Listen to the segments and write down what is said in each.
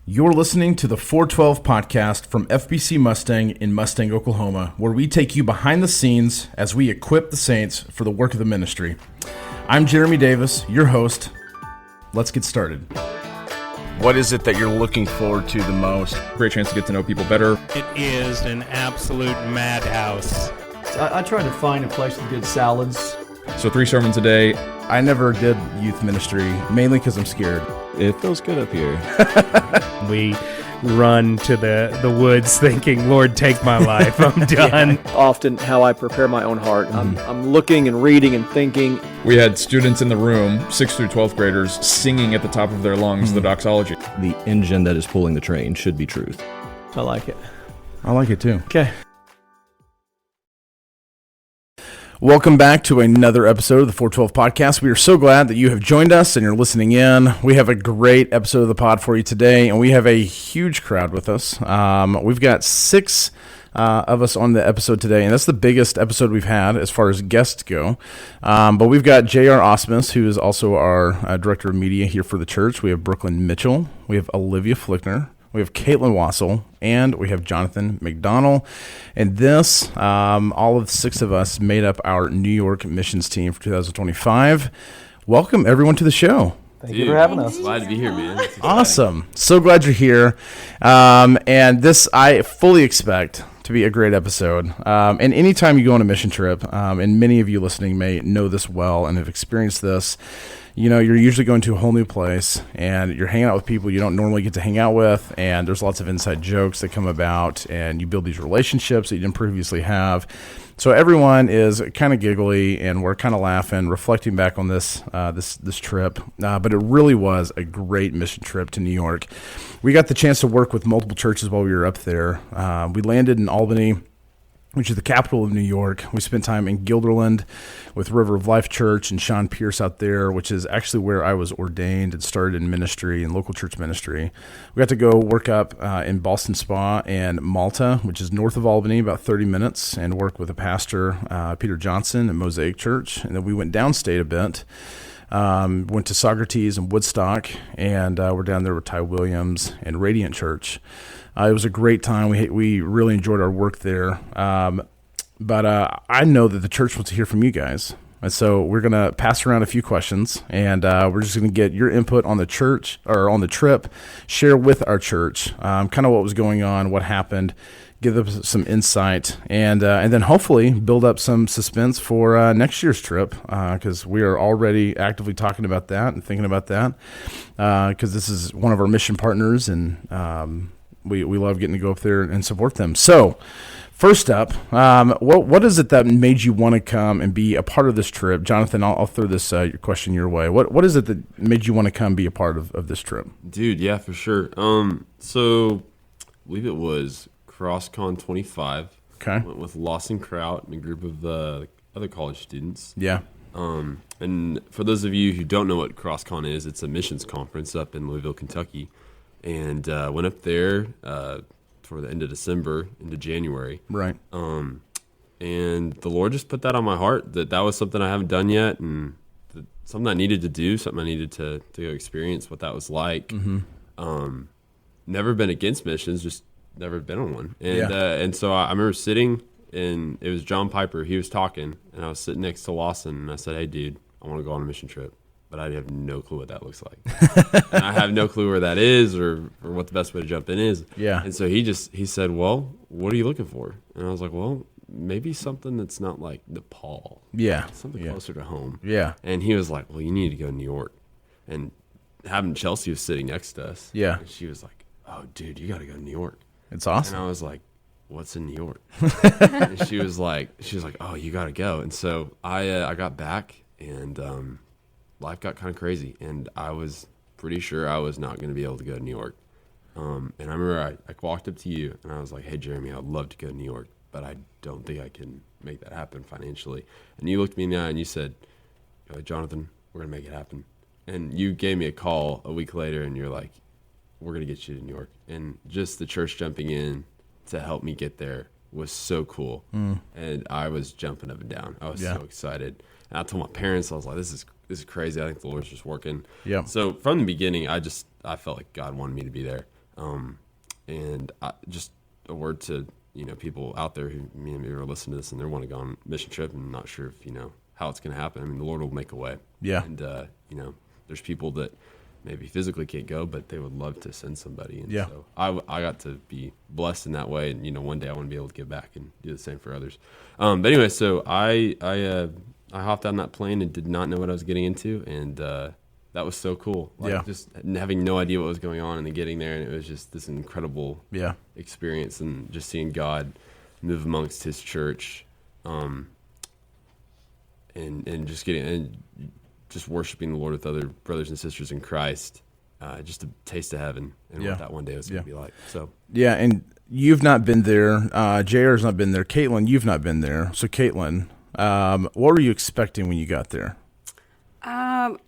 You're listening to the 412 podcast from FBC Mustang in Mustang, Oklahoma, where we take you behind the scenes as we equip the saints for the work of the ministry. I'm Jeremy Davis, your host. Let's get started. What is it that you're looking forward to the most? Great chance to get to know people better. It is an absolute madhouse. I try to find a place with good salads. So 3 sermons a day. I never did youth ministry, mainly because I'm scared. It feels good up here. We run to the woods thinking, Lord, take my life. I'm done. Often how I prepare my own heart. I'm looking and reading and thinking. We had students in the room, 6th through 12th graders, singing at the top of their lungs the doxology. The engine that is pulling the train should be truth. I like it. I like it too. Okay. Welcome back to another episode of the 412 podcast. We are so glad that you have joined us and you're listening in. We have a great episode of the pod for you today, and we have a huge crowd with us. We've got 6 of us on the episode today, and that's the biggest episode we've had as far as guests go. But we've got J.R. Osmus, who is also our director of media here for the church. We have Brookelyn Mitchell. We have Olivia Flickner. We have Caitlin Wassil, and we have Jonathan McDonell. And this, all of the 6 of us made up our New York missions team for 2025. Welcome, everyone, to the show. Thank you for having us. Glad to be here, man. Awesome. So glad you're here. And this, I fully expect to be a great episode. And anytime you go on a mission trip, and many of you listening may know this well and have experienced this, you know, you're usually going to a whole new place and you're hanging out with people you don't normally get to hang out with, and there's lots of inside jokes that come about, and you build these relationships that you didn't previously have. So everyone is kind of giggly, and we're kind of laughing, reflecting back on this trip. But it really was a great mission trip to New York. We got the chance to work with multiple churches while we were up there. We landed in Albany, which is the capital of New York. We spent time in Guilderland with River of Life Church and Sean Pierce out there, which is actually where I was ordained and started in ministry, in local church ministry. We got to go work up in Boston Spa and Malta, which is north of Albany, about 30 minutes, and work with a pastor, Peter Johnson, at Mosaic Church. And then we went downstate a bit. Went to Socrates and Woodstock, and we're down there with Ty Williams and Radiant Church. It was a great time. We really enjoyed our work there. But I know that the church wants to hear from you guys. And so we're going to pass around a few questions, and we're just going to get your input on the church or on the trip, share with our church kind of what was going on, what happened, give us some insight, and then hopefully build up some suspense for next year's trip, because we are already actively talking about that and thinking about that, because this is one of our mission partners, and we love getting to go up there and support them. So first up, what is it that made you want to come and be a part of this trip? Jonathan, I'll throw this question your way. What is it that made you want to come be a part of this trip? Dude, yeah, for sure. So I believe it was CrossCon 25. Okay. Went with Lawson Kraut and a group of other college students. Yeah. And for those of you who don't know what CrossCon is, it's a missions conference up in Louisville, Kentucky. And went up there for the end of December into January. Right. And the Lord just put that on my heart, that was something I haven't done yet, and something I needed to do, something I needed to go experience what that was like. Mm-hmm. Never been against missions, just never been on one. And and so I remember sitting, and it was John Piper. He was talking, and I was sitting next to Lawson, and I said, "Hey, dude, I want to go on a mission trip." But I have no clue what that looks like. And I have no clue where that is or what the best way to jump in is. Yeah. And so he said, well, what are you looking for? And I was like, well, maybe something that's not like Nepal. Yeah. Something closer to home. Yeah. And he was like, well, you need to go to New York. And having Chelsea was sitting next to us. Yeah. And she was like, oh, dude, you got to go to New York. It's awesome. And I was like, what's in New York? And she was like, oh, you got to go. And so I got back, and life got kind of crazy, and I was pretty sure I was not going to be able to go to New York. And I remember I walked up to you, and I was like, hey, Jeremy, I'd love to go to New York, but I don't think I can make that happen financially. And you looked me in the eye, and you said, Jonathan, we're going to make it happen. And you gave me a call a week later, and you're like, we're going to get you to New York. And just the church jumping in to help me get there was so cool. And I was jumping up and down. I was so excited. And I told my parents, I was like, this is crazy. I think the Lord's just working. Yeah. So from the beginning, I felt like God wanted me to be there. And just a word to, people out there who maybe are listening to this and they want to go on a mission trip and not sure if, how it's going to happen. I mean, the Lord will make a way. Yeah. And, there's people that maybe physically can't go, but they would love to send somebody. And Yeah. so I got to be blessed in that way. And, one day I want to be able to give back and do the same for others. But anyway, so I hopped on that plane and did not know what I was getting into. And, that was so cool. Just having no idea what was going on and then getting there. And it was just this incredible experience and just seeing God move amongst his church. And just worshiping the Lord with other brothers and sisters in Christ, just a taste of heaven and what that one day was going to be like. So and you've not been there. JR's not been there. Caitlin, you've not been there. So Caitlin, what were you expecting when you got there?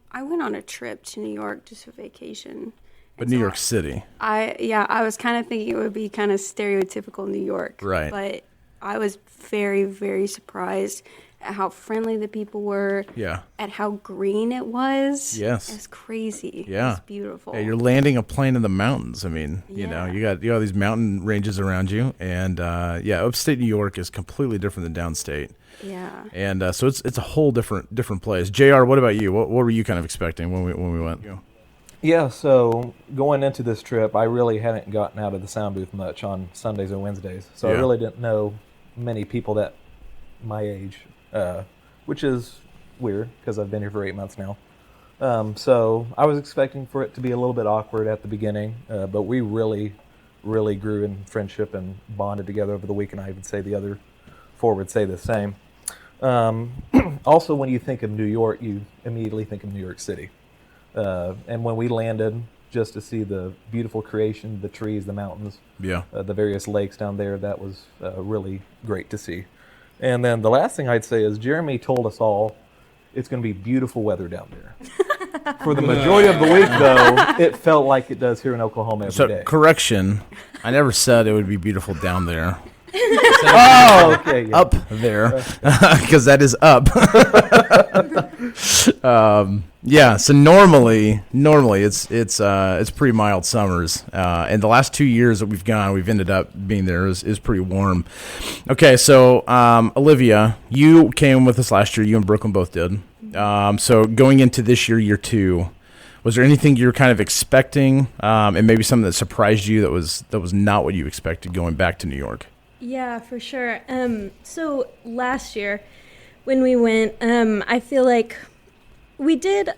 I went on a trip to New York just for vacation. But New York City. I was kind of thinking it would be kind of stereotypical New York. Right. But I was very, very surprised at how friendly the people were. Yeah. At how green it was. Yes. It's crazy. Yeah. It's beautiful. Yeah, you're landing a plane in the mountains. I mean, you got these mountain ranges around you, and upstate New York is completely different than downstate. Yeah. And so it's a whole different place. JR, what about you? What were you kind of expecting when we went? Yeah, so going into this trip, I really hadn't gotten out of the sound booth much on Sundays or Wednesdays. So I really didn't know many people that my age, which is weird because I've been here for 8 months now. So I was expecting for it to be a little bit awkward at the beginning, but we really, really grew in friendship and bonded together over the week, and I would say the other four would say the same. Also, when you think of New York, you immediately think of New York City. And when we landed, just to see the beautiful creation, the trees, the mountains, the various lakes down there, that was really great to see. And then the last thing I'd say is Jeremy told us all it's going to be beautiful weather down there. For the majority of the week, though, it felt like it does here in Oklahoma every day. Correction, I never said it would be beautiful down there. Okay. Up there, because that is up. So normally it's pretty mild summers, and the last 2 years that we've gone, we've ended up being there is pretty warm. Okay, so Olivia, you came with us last year. You and Brooklyn both did. So going into this year 2, was there anything you were kind of expecting, and maybe something that surprised you that was not what you expected going back to New York? Yeah, for sure. So last year when we went, I feel like we did,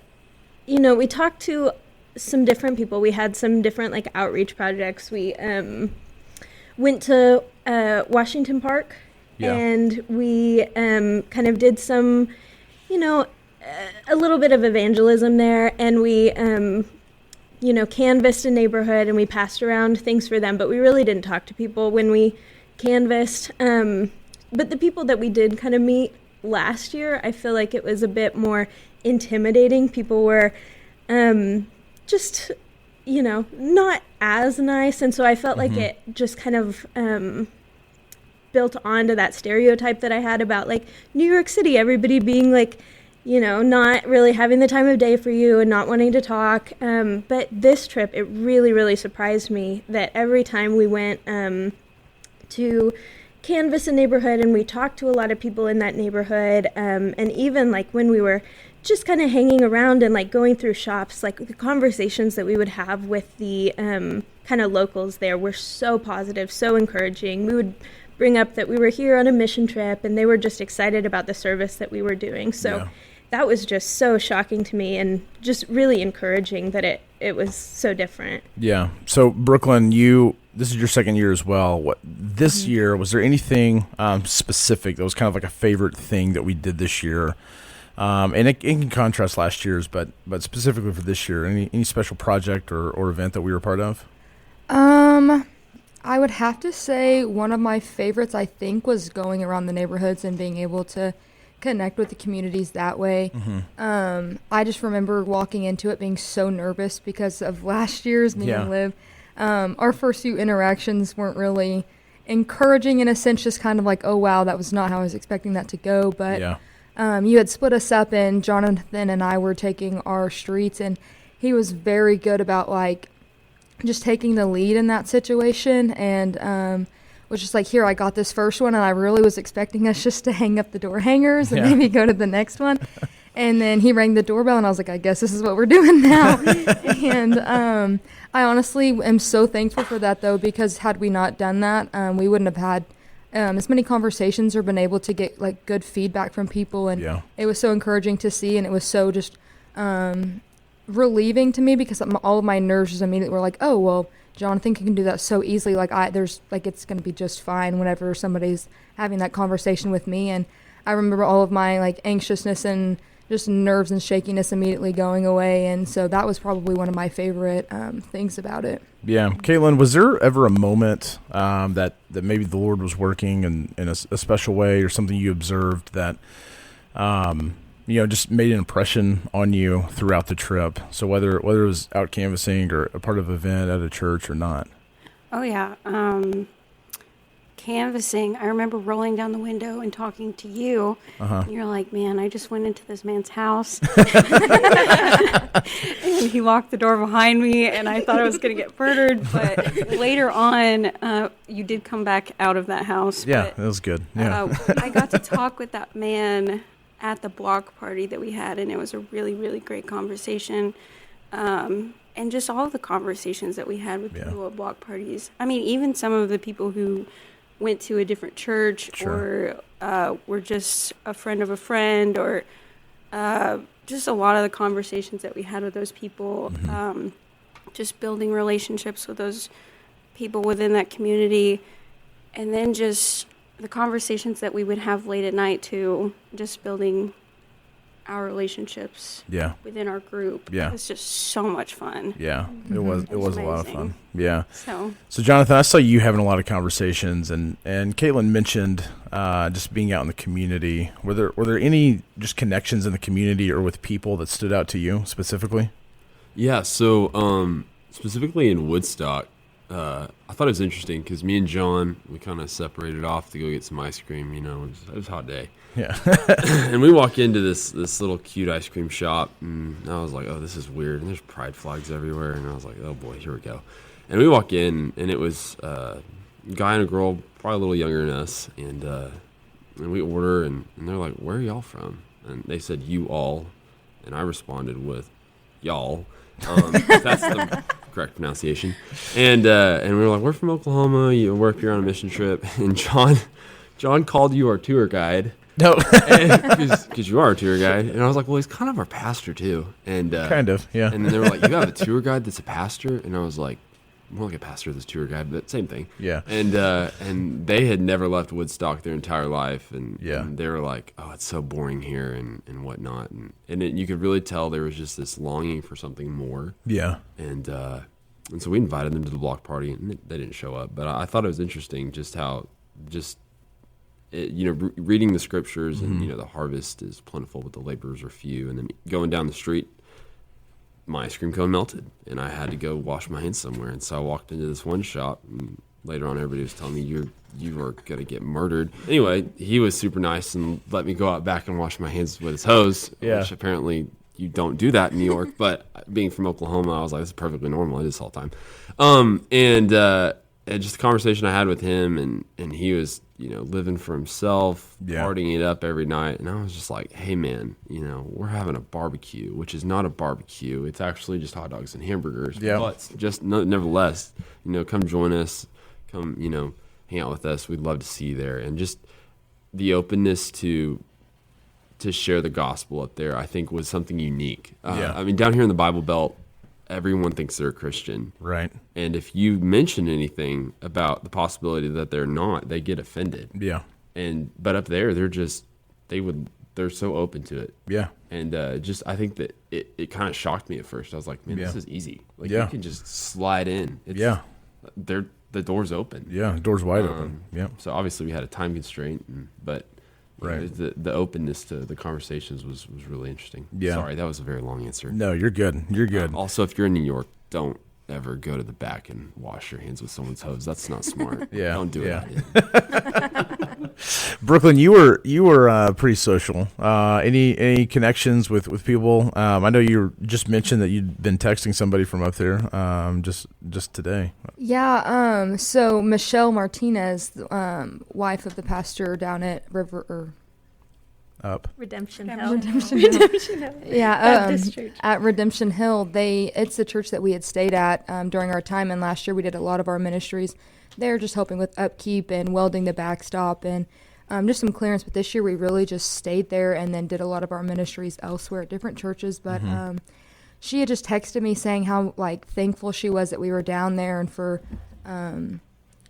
we talked to some different people. We had some different outreach projects. We went to Washington Park and we kind of did some, a little bit of evangelism there, and we, canvassed a neighborhood and we passed around things for them, but we really didn't talk to people when we canvassed. But the people that we did kind of meet last year, I feel like it was a bit more intimidating. People were just, not as nice. And so I felt like it just kind of built onto that stereotype that I had about New York City, everybody being not really having the time of day for you and not wanting to talk. But this trip, it really, really surprised me that every time we went to canvass a neighborhood and we talked to a lot of people in that neighborhood, and even when we were just kind of hanging around and going through shops, the conversations that we would have with the kind of locals there were so positive, so encouraging. We would bring up that we were here on a mission trip and they were just excited about the service that we were doing. So that was just so shocking to me and just really encouraging that it was so different. Yeah. So Brooklyn, this is your second year as well. This year, was there anything specific that was kind of a favorite thing that we did this year? And it can contrast last year's, but specifically for this year, any special project or event that we were part of? I would have to say one of my favorites, I think, was going around the neighborhoods and being able to connect with the communities that way. I just remember walking into it being so nervous because of last year's Me and Liv. Our first few interactions weren't really encouraging, in a sense, just kind of oh wow, that was not how I was expecting that to go. But you had split us up, and Jonathan and I were taking our streets, and he was very good about just taking the lead in that situation, and was just like, here, I got this first one, and I really was expecting us just to hang up the door hangers and maybe go to the next one. And then he rang the doorbell, and I was like, I guess this is what we're doing now. And I honestly am so thankful for that, though, because had we not done that, we wouldn't have had as many conversations or been able to get like good feedback from people. And it was so encouraging to see, and it was so just relieving to me, because all of my nerves just immediately were like, oh, well, Jonathan can do that so easily. Like it's going to be just fine whenever somebody's having that conversation with me. And I remember all of my like anxiousness and just nerves and shakiness immediately going away. And so that was probably one of my favorite things about it. Yeah. Caitlin, was there ever a moment that maybe the Lord was working in a special way, or something you observed that, just made an impression on you throughout the trip? So whether it was out canvassing or a part of an event at a church or not. Oh, yeah. Canvassing, I remember rolling down the window and talking to you. And you're like, man, I just went into this man's house. And he locked the door behind me, and I thought I was going to get murdered. But later on, you did come back out of that house. Yeah, but, that was good. Yeah. I got to talk with that man at the block party that we had, and it was a really, really great conversation. And just all of the conversations that we had with people at block parties. I mean, even some of the people who went to a different church or were just a friend of a friend, or just a lot of the conversations that we had with those people, just building relationships with those people within that community, and then just the conversations that we would have late at night too, just building our relationships within our group. Yeah. It was just so much fun. Yeah, it was a lot of fun. Yeah. So Jonathan, I saw you having a lot of conversations, and Caitlin mentioned just being out in the community. Were there any just connections in the community or with people that stood out to you specifically? Yeah, so specifically in Woodstock, I thought it was interesting because me and John, we kind of separated off to go get some ice cream. It was a hot day. Yeah. And we walk into this little cute ice cream shop, and I was like, oh, this is weird. And there's pride flags everywhere. And I was like, oh, boy, here we go. And we walk in, and it was a guy and a girl, probably a little younger than us. And we order, and they're like, where are y'all from? And they said, you all. And I responded with, y'all. That's the correct pronunciation. And we were like, we're from Oklahoma. We're up here on a mission trip. And John called you our tour guide. No. Because you are a tour guide. And I was like, well, he's kind of our pastor, too. And kind of, yeah. And then they were like, you have a tour guide that's a pastor? And I was like, more like a pastor that's tour guide, but same thing. Yeah. And they had never left Woodstock their entire life. And they were like, oh, it's so boring here and whatnot. And you could really tell there was just this longing for something more. Yeah. And so we invited them to the block party, and they didn't show up. But I thought it was interesting just how reading the scriptures and, the harvest is plentiful, but the laborers are few. And then going down the street, my ice cream cone melted, and I had to go wash my hands somewhere. And so I walked into this one shop, and later on everybody was telling me, you are going to get murdered. Anyway, he was super nice and let me go out back and wash my hands with his hose, which apparently you don't do that in New York. But being from Oklahoma, I was like, this is perfectly normal. I do this all the time. And just the conversation I had with him, and he was, living for himself, partying it up every night. And I was just like, hey, man, we're having a barbecue, which is not a barbecue. It's actually just hot dogs and hamburgers. Yeah. But just nevertheless, come join us. Come, hang out with us. We'd love to see you there. And just the openness to share the gospel up there, I think, was something unique. I mean, down here in the Bible Belt, everyone thinks they're a Christian. Right. And if you mention anything about the possibility that they're not, they get offended. Yeah. But up there, they're so open to it. Yeah. And I think that it kind of shocked me at first. I was like, man, this is easy. Like, you can just slide in. The door's open. Yeah, door's wide open. Yeah. So obviously we had a time constraint, but the openness to the conversations was really interesting. Yeah. Sorry, that was a very long answer. No, you're good. You're good. Also, if you're in New York, don't ever go to the back and wash your hands with someone's hose. That's not smart. Don't do it. Brookelyn, you were pretty social. Any connections with people? I know you just mentioned that you'd been texting somebody from up there just today. Yeah. So Michelle Martinez, wife of the pastor down at Redemption Hill. Redemption Hill. Yeah, Baptist Church. at Redemption Hill, it's the church that we had stayed at during our time, and last year we did a lot of our ministries there, just helping with upkeep and welding the backstop and just some clearance. But this year we really just stayed there and then did a lot of our ministries elsewhere at different churches. But she had just texted me saying how thankful she was that we were down there and for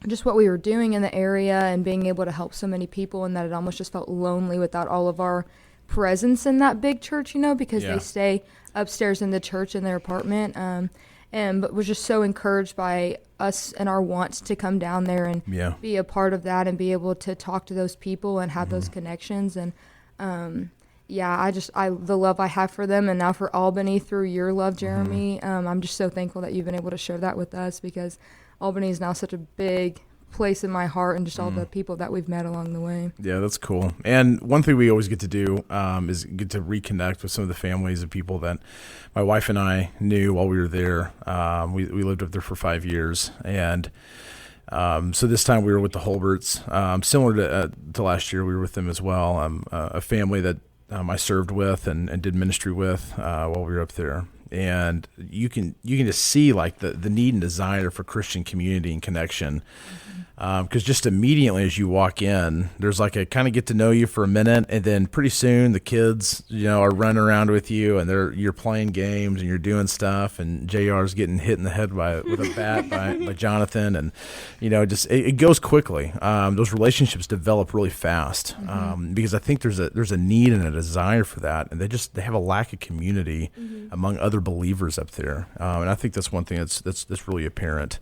just what we were doing in the area and being able to help so many people, and that it almost just felt lonely without all of our presence in that big church, because they stay upstairs in the church in their apartment. But was just so encouraged by us and our wants to come down there and be a part of that and be able to talk to those people and have those connections. And the love I have for them, and now for Albany through your love, Jeremy. I'm just so thankful that you've been able to share that with us, because Albany is now such a big place in my heart, and just all the people that we've met along the way. Yeah, that's cool. And one thing we always get to do is get to reconnect with some of the families of people that my wife and I knew while we were there. We lived up there for 5 years, and so this time we were with the Holberts. Similar to last year, we were with them as well. A family that I served with and did ministry with while we were up there. And you can just see the need and desire for Christian community and connection, because just immediately as you walk in, there's a kind of get to know you for a minute, and then pretty soon the kids are running around with you, and you're playing games and you're doing stuff, and JR's getting hit in the head with a bat by Jonathan, and it goes quickly. Those relationships develop really fast, because I think there's a need and a desire for that, and they have a lack of community among other believers up there, and I think that's one thing that's really apparent.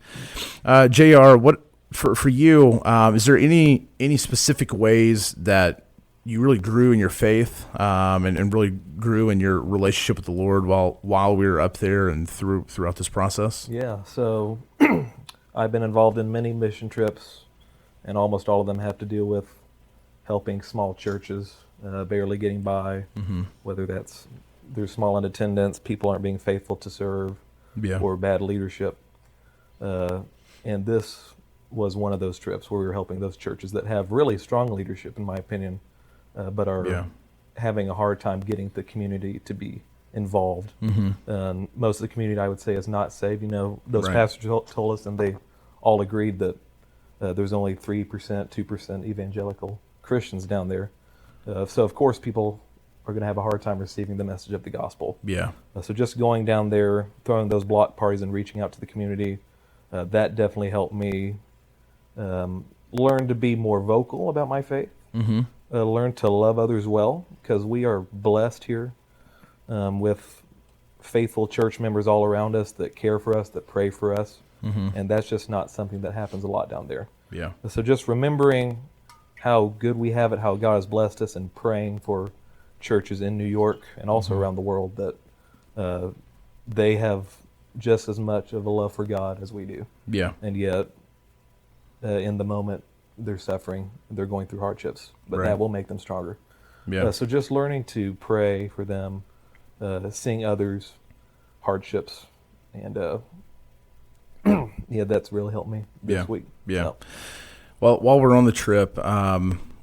JR, what for you? Is there any specific ways that you really grew in your faith and really grew in your relationship with the Lord while we were up there and throughout this process? Yeah, so I've been involved in many mission trips, and almost all of them have to deal with helping small churches barely getting by, whether that's they're small in attendance, people aren't being faithful to serve, or bad leadership. And this was one of those trips where we were helping those churches that have really strong leadership, in my opinion, but are having a hard time getting the community to be involved. Most of the community, I would say, is not saved. Those pastors told us, and they all agreed that there's only 3%, 2% evangelical Christians down there. So, of course, people are going to have a hard time receiving the message of the gospel. So just going down there, throwing those block parties and reaching out to the community, that definitely helped me learn to be more vocal about my faith, learn to love others well, because we are blessed here with faithful church members all around us that care for us, that pray for us, and that's just not something that happens a lot down there. So just remembering how good we have it, how God has blessed us, and praying for churches in New York and also around the world that they have just as much of a love for God as we do. And yet, in the moment, they're suffering, they're going through hardships, but that will make them stronger. So just learning to pray for them, seeing others' hardships, and that's really helped me this week. Well, while we're on the trip,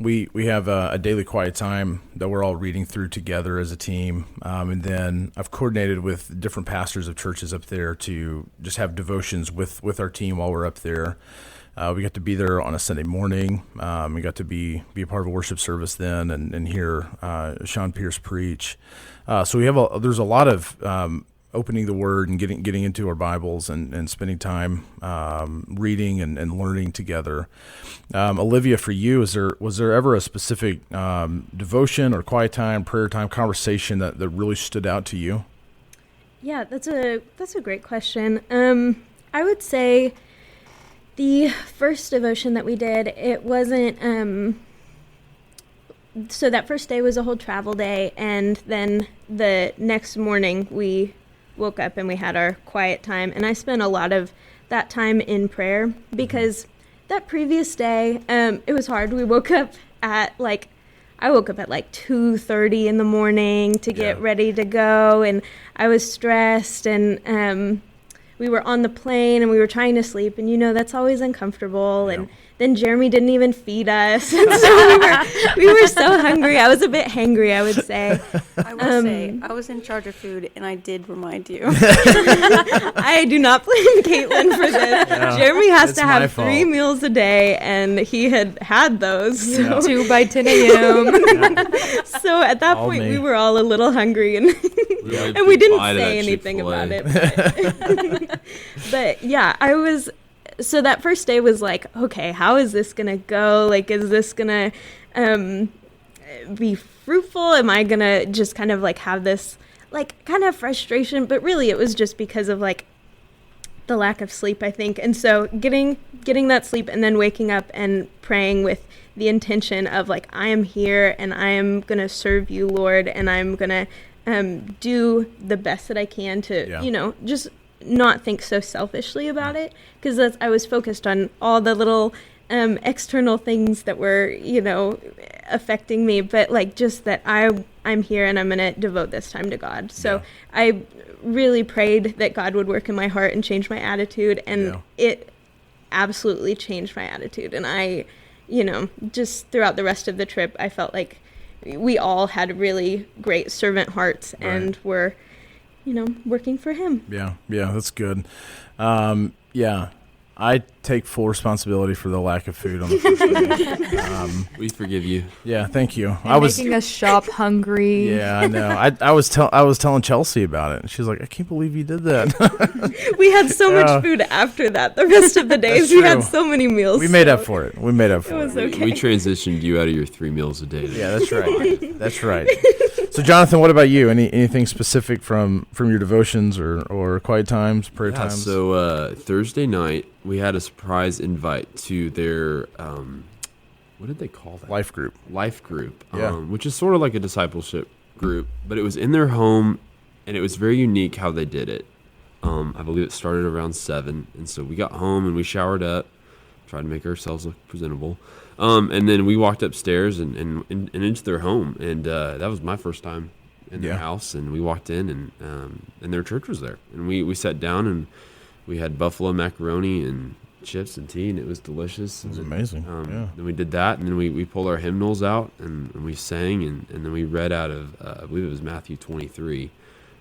we have a daily quiet time that we're all reading through together as a team, and then I've coordinated with different pastors of churches up there to just have devotions with our team while we're up there. We got to be there on a Sunday morning. We got to be a part of a worship service then and hear Sean Pierce preach. So there's a lot of opening the Word and getting into our Bibles and spending time reading and learning together. Olivia, for you, was there ever a specific devotion or quiet time, prayer time, conversation that really stood out to you? Yeah, that's a great question. I would say the first devotion that we did, it wasn't, so that first day was a whole travel day, and then the next morning we woke up and we had our quiet time, and I spent a lot of that time in prayer, because that previous day, it was hard. We woke up at like, I woke up at like 2:30 in the morning to get ready to go, and I was stressed, and we were on the plane and we were trying to sleep, and that's always uncomfortable. And then Jeremy didn't even feed us. And so we were so hungry. I was a bit hangry, I would say. I will say, I was in charge of food, and I did remind you. I do not blame Caitlin for this. Yeah, Jeremy has it's to my have fault. 3 meals a day, and he had those. So, 2 by 10 a.m. so at that All point, me. we were all a little hungry, and and we didn't say anything about it. But yeah, so that first day was like, okay, how is this going to go? Like, is this going to be fruitful? Am I going to just kind of like have this like kind of frustration? But really it was just because of like the lack of sleep, I think. And so getting that sleep and then waking up and praying with the intention of like, I am here and I am going to serve you, Lord, and I'm going to do the best that I can to, just not think so selfishly about it, because I was focused on all the little external things that were, affecting me, but like just that I'm here and I'm going to devote this time to God. So I really prayed that God would work in my heart and change my attitude, and it absolutely changed my attitude. And I, just throughout the rest of the trip, I felt like we all had really great servant hearts and were working for him. Yeah, that's good. I take full responsibility for the lack of food on the first day. We forgive you. Yeah, thank you. And making us shop hungry. Yeah, I know. I was telling Chelsea about it, and she's like, "I can't believe you did that." We had so much food after that. The rest of the days, we had so many meals. We made up for it. It was okay. We transitioned you out of your 3 meals a day. Yeah, that's right. That's right. So, Jonathan, what about you? Anything specific from your devotions or quiet times, prayer times? So Thursday night we had a surprise invite to their what did they call that? Life group. Which is sort of like a discipleship group, but it was in their home, and it was very unique how they did it. I believe it started around 7, and so we got home and we showered up, tried to make ourselves look presentable. And then we walked upstairs and into their home, and that was my first time in their house. And we walked in, and their church was there, and we sat down and we had buffalo macaroni and chips and tea, and it was delicious. It was amazing. Then we did that, and then we pulled our hymnals out and we sang, and then we read out of I believe it was Matthew 23,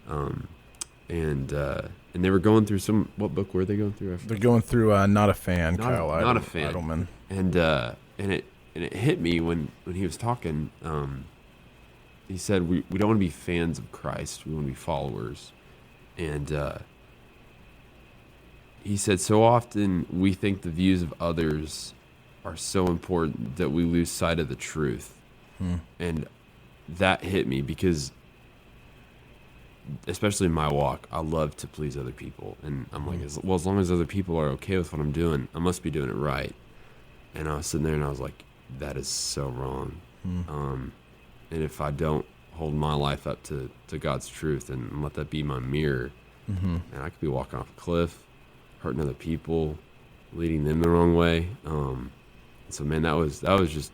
and they were going through what book were they going through? They're going through Not a Fan, Kyle Not a Fan. Idleman. And it hit me when he was talking. He said we don't want to be fans of Christ, we want to be followers. And he said so often we think the views of others are so important that we lose sight of the truth. And that hit me because, especially in my walk, I love to please other people, and I'm like, as long as other people are okay with what I'm doing, I must be doing it right. And I was sitting there and I was like, that is so wrong. And if I don't hold my life up to God's truth and let that be my mirror, and I could be walking off a cliff, hurting other people, leading them the wrong way. So man, that was just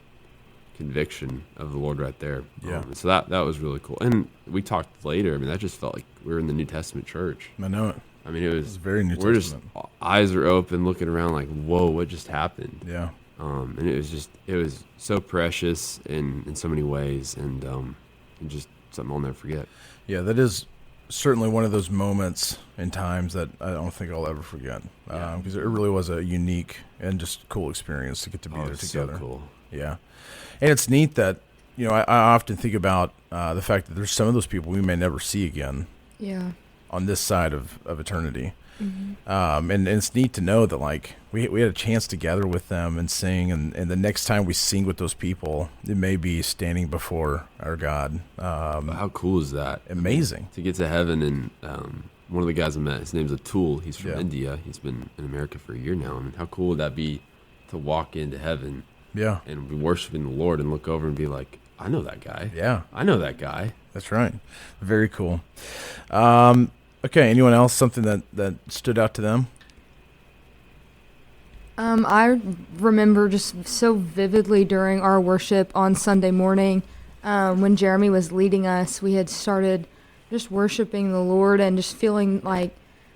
conviction of the Lord right there. So that was really cool. And we talked later. I mean, that just felt like we were in the New Testament church. I know it. I mean, it was very New We're Testament. just eyes are open, looking around like, whoa, what just happened? Yeah. And it was so precious in so many ways, and just something I'll never forget. Yeah, that is certainly one of those moments in times that I don't think I'll ever forget, because it really was a unique and just cool experience to get to be there together. So cool. Yeah, and it's neat that I often think about the fact that there's some of those people we may never see again. Yeah. On this side of eternity. And it's neat to know that like we had a chance to gather with them and sing, and the next time we sing with those people, it may be standing before our God. How cool is that? Amazing. To get to heaven, and one of the guys I met, his name's Atul. He's from India. He's been in America for a year now. I mean, how cool would that be to walk into heaven and be worshiping the Lord and look over and be like, I know that guy. Yeah. I know that guy. That's right. Very cool. Okay, anyone else, something that stood out to them? I remember just so vividly during our worship on Sunday morning, when Jeremy was leading us, we had started just worshiping the Lord and just feeling like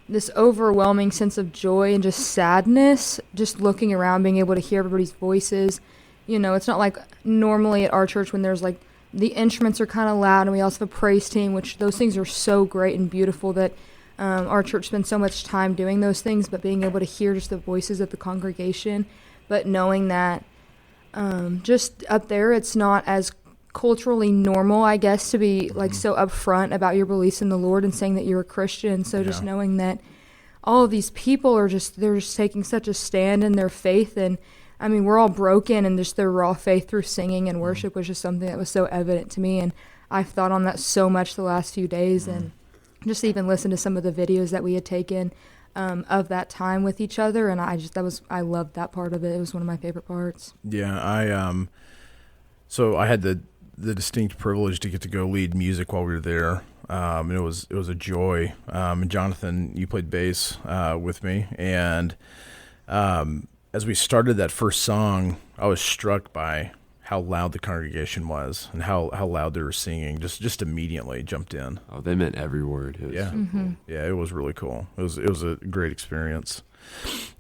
this overwhelming sense of joy and just sadness, just looking around, being able to hear everybody's voices. You know, it's not like normally at our church when there's like the instruments are kind of loud and we also have a praise team, which those things are so great and beautiful that our church spends so much time doing those things, but being able to hear just the voices of the congregation, but knowing that just up there it's not as culturally normal, I guess, to be like so upfront about your beliefs in the Lord and saying that you're a Christian. So just knowing that all of these people are they're just taking such a stand in their faith. And I mean, we're all broken, and just their raw faith through singing and worship was just something that was so evident to me. And I've thought on that so much the last few days, and just even listened to some of the videos that we had taken of that time with each other. And I loved that part of it. It was one of my favorite parts. Yeah. So I had the distinct privilege to get to go lead music while we were there. And it was a joy. And Jonathan, you played bass with me, and as we started that first song, I was struck by how loud the congregation was and how loud they were singing. Just immediately jumped in. Oh, they meant every word. It was so cool. Yeah, it was really cool. It was a great experience.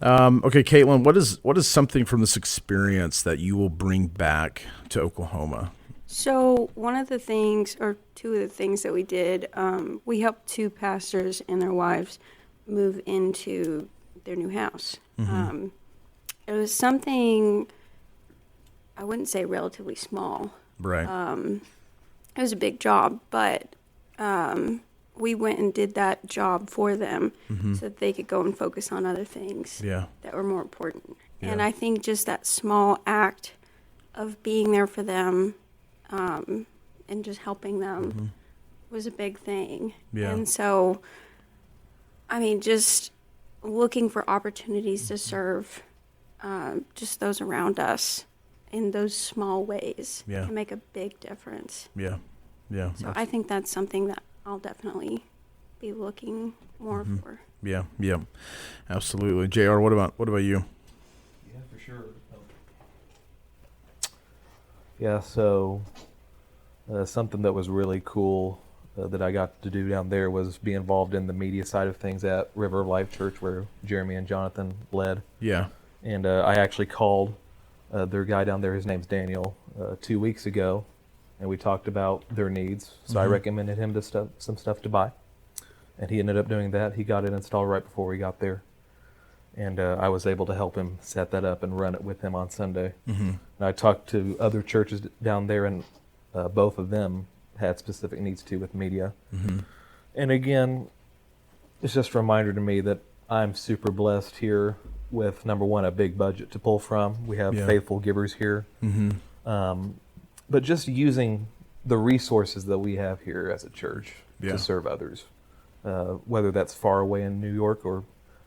Okay, Caitlin, what is something from this experience that you will bring back to Oklahoma? So one of the things, or two of the things that we did, we helped two pastors and their wives move into their new house. It was something, I wouldn't say relatively small. Right. It was a big job, but we went and did that job for them so that they could go and focus on other things that were more important. Yeah. And I think just that small act of being there for them and just helping them was a big thing. Yeah. And so, I mean, just looking for opportunities to serve just those around us in those small ways can make a big difference. Yeah. So I think that's something that I'll definitely be looking more for. Yeah, absolutely. JR, what about you? Yeah, for sure. Yeah, so something that was really cool that I got to do down there was be involved in the media side of things at River of Life Church, where Jeremy and Jonathan led. Yeah. And I actually called their guy down there, his name's Daniel, 2 weeks ago, and we talked about their needs. So I recommended him some stuff to buy, and he ended up doing that. He got it installed right before we got there, and I was able to help him set that up and run it with him on Sunday. And I talked to other churches down there, and both of them had specific needs too with media. And again, it's just a reminder to me that I'm super blessed here with, number one, a big budget to pull from. We have faithful givers here. But just using the resources that we have here as a church to serve others, whether that's far away in New York or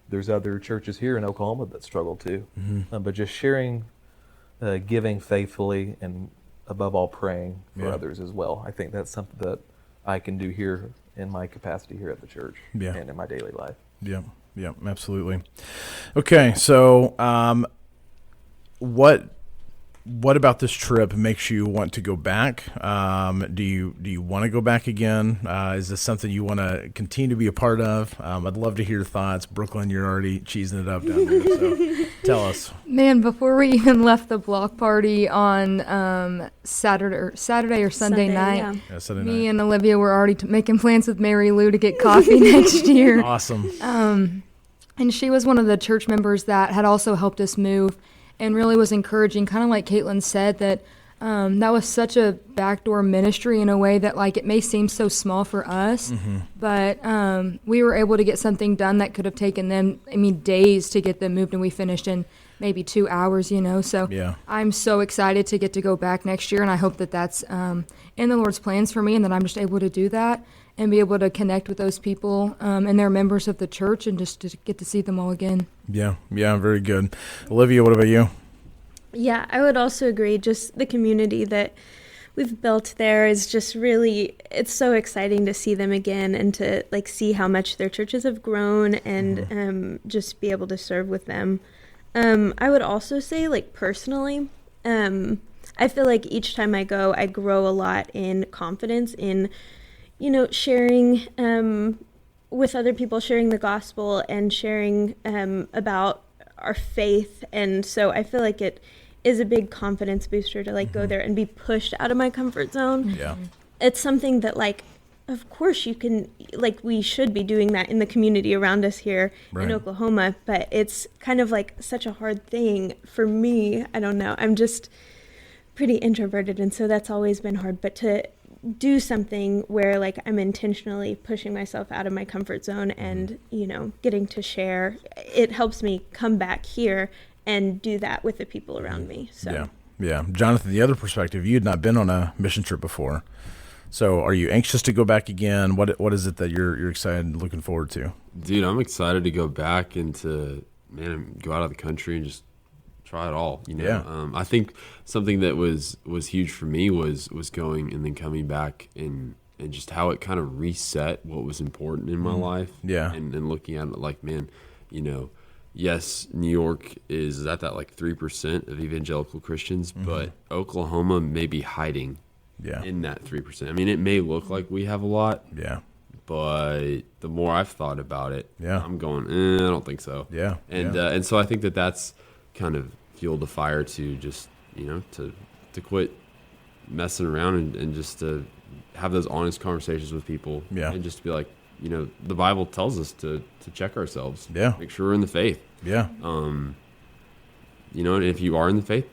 there's other churches here in Oklahoma that struggle too. But just sharing, giving faithfully, and above all praying for others as well. I think that's something that I can do here in my capacity here at the church and in my daily life. Yeah, absolutely. Okay, so what about this trip makes you want to go back? Do you want to go back again? Is this something you want to continue to be a part of? I'd love to hear your thoughts. Brookelyn, you're already cheesing it up down there, so tell us. Man, before we even left the block party on Saturday or Sunday night, me and Olivia were already making plans with Mary Lou to get coffee next year. Awesome. And she was one of the church members that had also helped us move, and really was encouraging, kind of like Caitlin said, that that was such a backdoor ministry in a way that, like, it may seem so small for us, but we were able to get something done that could have taken them, days to get them moved, and we finished in maybe 2 hours, So I'm so excited to get to go back next year, and I hope that that's in the Lord's plans for me, and that I'm just able to do that and be able to connect with those people and they're members of the church, and just to get to see them all again. Yeah, very good. Olivia, what about you? Yeah, I would also agree. Just the community that we've built there is just really, it's so exciting to see them again and to see how much their churches have grown and just be able to serve with them. I would also say, like, personally, I feel like each time I go, I grow a lot in confidence in, sharing with other people, sharing the gospel and sharing about our faith. And so I feel like it is a big confidence booster to, like, go there and be pushed out of my comfort zone. Yeah. It's something that, like, of course you can, like, we should be doing that in the community around us here in Oklahoma, but it's kind of like such a hard thing for me. I don't know. I'm just pretty introverted, and so that's always been hard. But to do something where, like, I'm intentionally pushing myself out of my comfort zone and, getting to share, it helps me come back here and do that with the people around me. So Yeah. Jonathan, the other perspective, you had not been on a mission trip before. So are you anxious to go back again? What is it that you're excited and looking forward to? Dude, I'm excited to go back and to, go out of the country and just try it all. Yeah. I think something that was huge for me was going and then coming back and just how it kind of reset what was important in my life. Yeah. And looking at it like, yes, New York is at that like 3% of evangelical Christians, but Oklahoma may be hiding in that 3%. I mean, it may look like we have a lot. Yeah. But the more I've thought about it, I'm going, I don't think so. Yeah. And so I think that's kind of fueled the fire to just, to quit messing around and just to have those honest conversations with people. Yeah. And just to be like, the Bible tells us to check ourselves. Yeah. Make sure we're in the faith. Yeah. And if you are in the faith,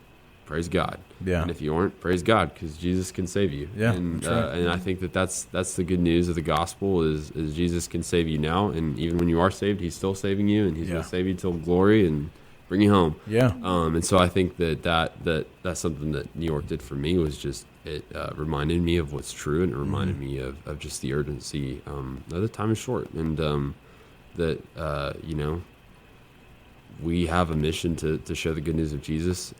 praise God. Yeah. And if you aren't, praise God, because Jesus can save you. Yeah. And that's right. and I think that's the good news of the gospel is Jesus can save you now, and even when you are saved, He's still saving you, and He's going to save you till glory and bring you home. Yeah. And so I think that's something that New York did for me was just it reminded me of what's true, and it reminded me of just the urgency. The time is short, and that we have a mission to share the good news of Jesus,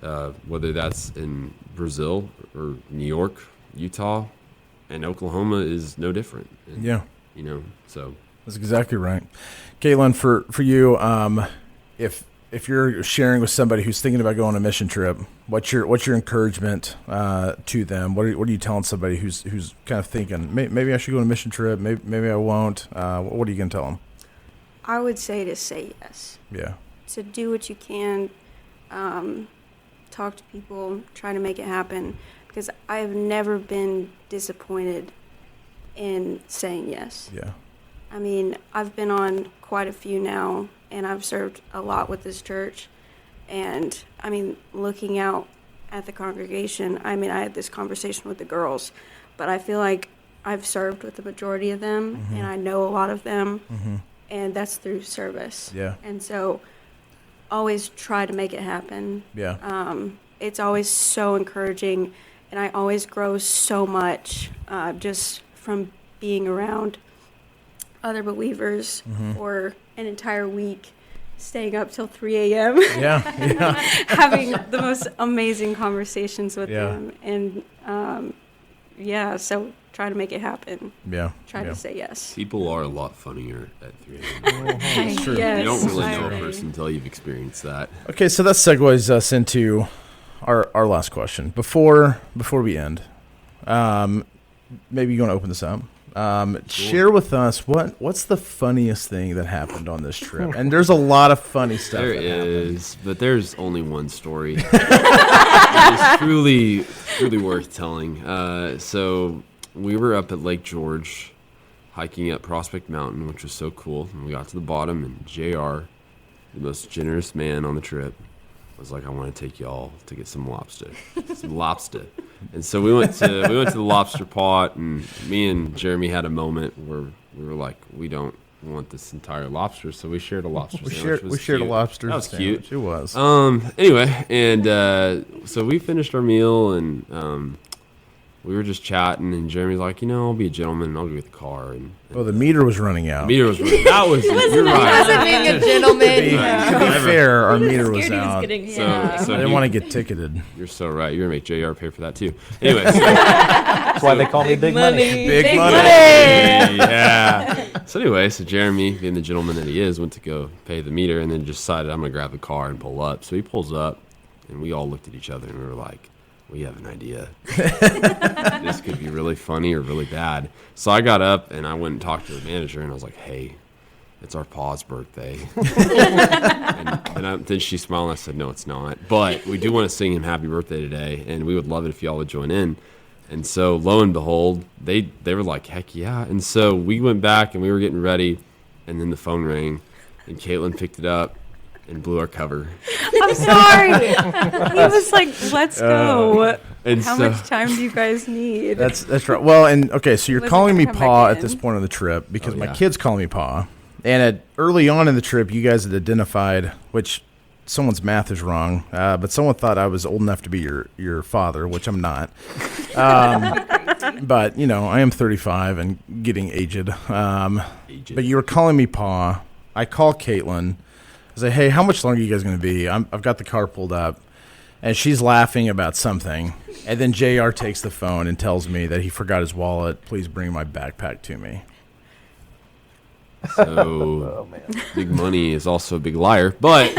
whether that's in Brazil or New York, Utah, and Oklahoma is no different. And, so that's exactly right. Caitlin, for you, if you're sharing with somebody who's thinking about going on a mission trip, what's your encouragement to them? What are you telling somebody who's kind of thinking maybe I should go on a mission trip, maybe I won't? What are you going to tell them? I would say to say yes. Yeah. To do what you can, talk to people, try to make it happen, because I've never been disappointed in saying yes. Yeah. I mean, I've been on quite a few now, and I've served a lot with this church, and I mean, looking out at the congregation, I mean, I had this conversation with the girls, but I feel like I've served with the majority of them, and I know a lot of them, and that's through service. Yeah. And so always try to make it happen. Yeah. It's always so encouraging, and I always grow so much just from being around other believers for an entire week, staying up till 3 a.m. Yeah. having the most amazing conversations with them. And so try to make it happen. Yeah. Try to say yes. people are a lot funnier at 3 a.m. It's true. Yes, You don't really I know a agree. person until you've experienced that. Okay, so that segues us into our last question. Before we end, maybe you want to open this up. Share with us what's the funniest thing that happened on this trip. And there's a lot of funny stuff. There that happened. is, but there's only one story. It's truly worth telling. So we were up at Lake George, hiking up Prospect Mountain, which was so cool. And we got to the bottom, and JR, the most generous man on the trip, was like, "I want to take y'all to get some lobster." And so we went to the lobster pot, and me and Jeremy had a moment where we were like, we don't want this entire lobster, so we shared a lobster sandwich. We shared a lobster That was sandwich. cute. It was. Anyway, and so we finished our meal, and we were just chatting, and Jeremy's like, I'll be a gentleman, and I'll go get the car. And the meter was running out. meter was running. That was it. You're right. Wasn't being a gentleman. To be fair, our meter was out. So I didn't want to get ticketed. You're so right. You're going to make JR pay for that, too. Anyway. That's why they call me Big Money. Big money. Yeah. So anyway, Jeremy, being the gentleman that he is, went to go pay the meter and then decided I'm going to grab the car and pull up. So he pulls up, and we all looked at each other, and we were like, we have an idea. This could be really funny or really bad. So I got up, and I went and talked to the manager, and I was like, hey, it's our pa's birthday. Then she smiled, and I said, no, it's not. But we do want to sing him happy birthday today, and we would love it if y'all would join in. And so, lo and behold, they were like, heck yeah. And so we went back, and we were getting ready, and then the phone rang, and Caitlin picked it up and blew our cover. I'm sorry. He was like, let's go. How much time do you guys need? That's right. Well, and okay, so you're Was it calling me gonna come Pa back at this in? point on the trip because my yeah. kids call me Pa. And early on in the trip, you guys had identified, which someone's math is wrong, but someone thought I was old enough to be your father, which I'm not. But, I am 35 and getting aged. But you were calling me Pa. I call Caitlin. I say, hey, how much longer are you guys going to be? I've got the car pulled up. And she's laughing about something. And then JR takes the phone and tells me that he forgot his wallet. Please bring my backpack to me. So, Big Money is also a big liar. But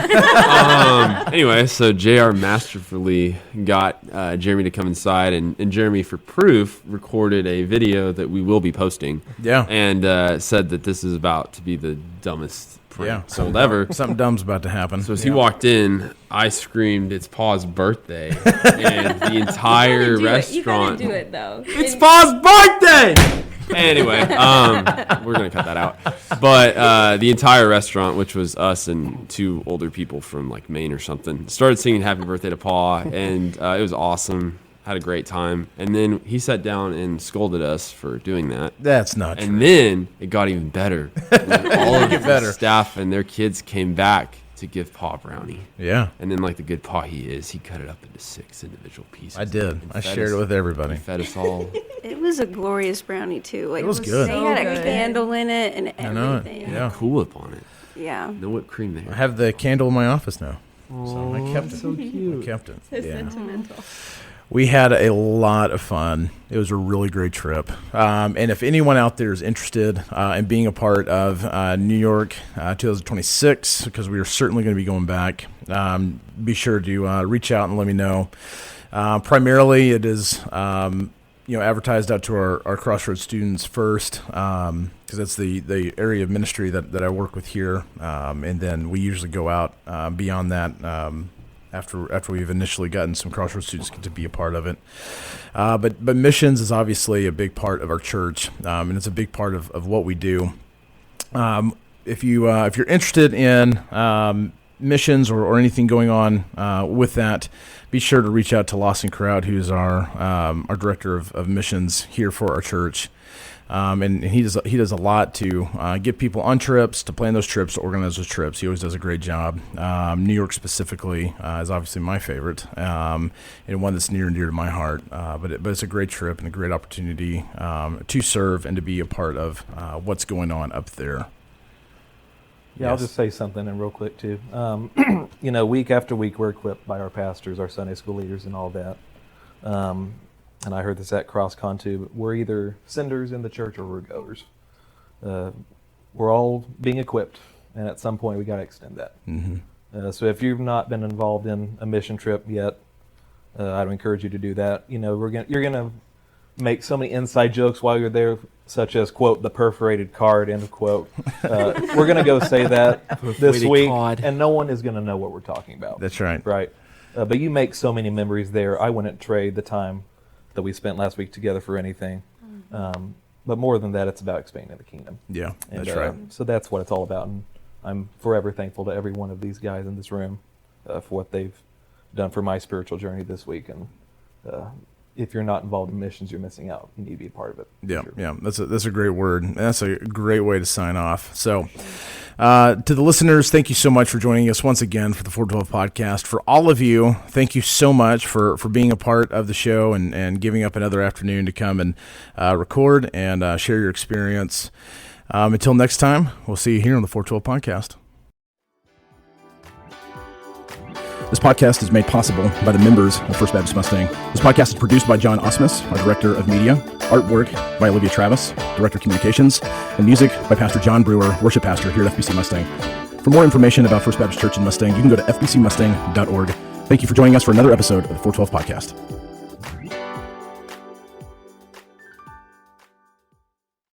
anyway, so JR masterfully got Jeremy to come inside. And Jeremy, for proof, recorded a video that we will be posting. Yeah. And said that this is about to be the dumbest prank sold ever. Something dumb's about to happen. So as he walked in, I screamed, "It's Pa's birthday!" And the entire restaurant. You gotta do it though. It's Pa's birthday. Anyway, we're gonna cut that out. But the entire restaurant, which was us and two older people from like Maine or something, started singing "Happy Birthday" to Pa, and it was awesome. Had a great time, and then he sat down and scolded us for doing that. That's not true. And then it got even better. All of the staff and their kids came back to give Pa brownie. Yeah. And then, like the good Pa he is, he cut it up into 6 individual pieces. I did. I shared it with everybody. He fed us all. It was a glorious brownie too. Like, It was good. They So had a good. candle in it and I know it. everything. Yeah. Cool Whip on it. Yeah. No whipped cream I there. have the candle in my office now. So I kept it. So cute. I kept it. So sentimental. We had a lot of fun. It was a really great trip. And if anyone out there is interested in being a part of New York 2026, because we are certainly going to be going back, be sure to reach out and let me know. Primarily, it is advertised out to our Crossroads students first, because that's the area of ministry that I work with here. And then we usually go out beyond that. After we've initially gotten some Crossroads students to be a part of it. But missions is obviously a big part of our church, and it's a big part of what we do. If you're interested in missions or anything going on with that, be sure to reach out to Lawson Crowd, who's our director of missions here for our church. And he does a lot to get people on trips, to plan those trips, to organize those trips. He always does a great job. New York specifically is obviously my favorite, and one that's near and dear to my heart. But it's a great trip and a great opportunity to serve and to be a part of what's going on up there. Yeah, I'll just say something and real quick too. Week after week we're equipped by our pastors, our Sunday school leaders, and all that. And I heard this at CrossCon too. But we're either senders in the church or we're goers. We're all being equipped, and at some point we got to extend that. Mm-hmm. So if you've not been involved in a mission trip yet, I would encourage you to do that. You're gonna make so many inside jokes while you're there, such as quote the perforated card end of quote. We're gonna go say that this week, and no one is gonna know what we're talking about. That's right. Right. But you make so many memories there. I wouldn't trade the time that we spent last week together for anything. But more than that, it's about expanding the kingdom. Yeah, And, that's right. So that's what it's all about. And I'm forever thankful to every one of these guys in this room for what they've done for my spiritual journey this week. And if you're not involved in missions, you're missing out. You need to be a part of it. Yeah, Sure. yeah, that's a great word. That's a great way to sign off. So, to the listeners, thank you so much for joining us once again for the 412 podcast. For all of you, thank you so much for being a part of the show and giving up another afternoon to come and record and share your experience. Until next time, we'll see you here on the 412 podcast. This podcast is made possible by the members of First Baptist Mustang. This podcast is produced by John Osmus, our Director of Media, artwork by Olivia Travis, Director of Communications, and music by Pastor John Brewer, Worship Pastor here at FBC Mustang. For more information about First Baptist Church in Mustang, you can go to fbcmustang.org. Thank you for joining us for another episode of the 412 podcast.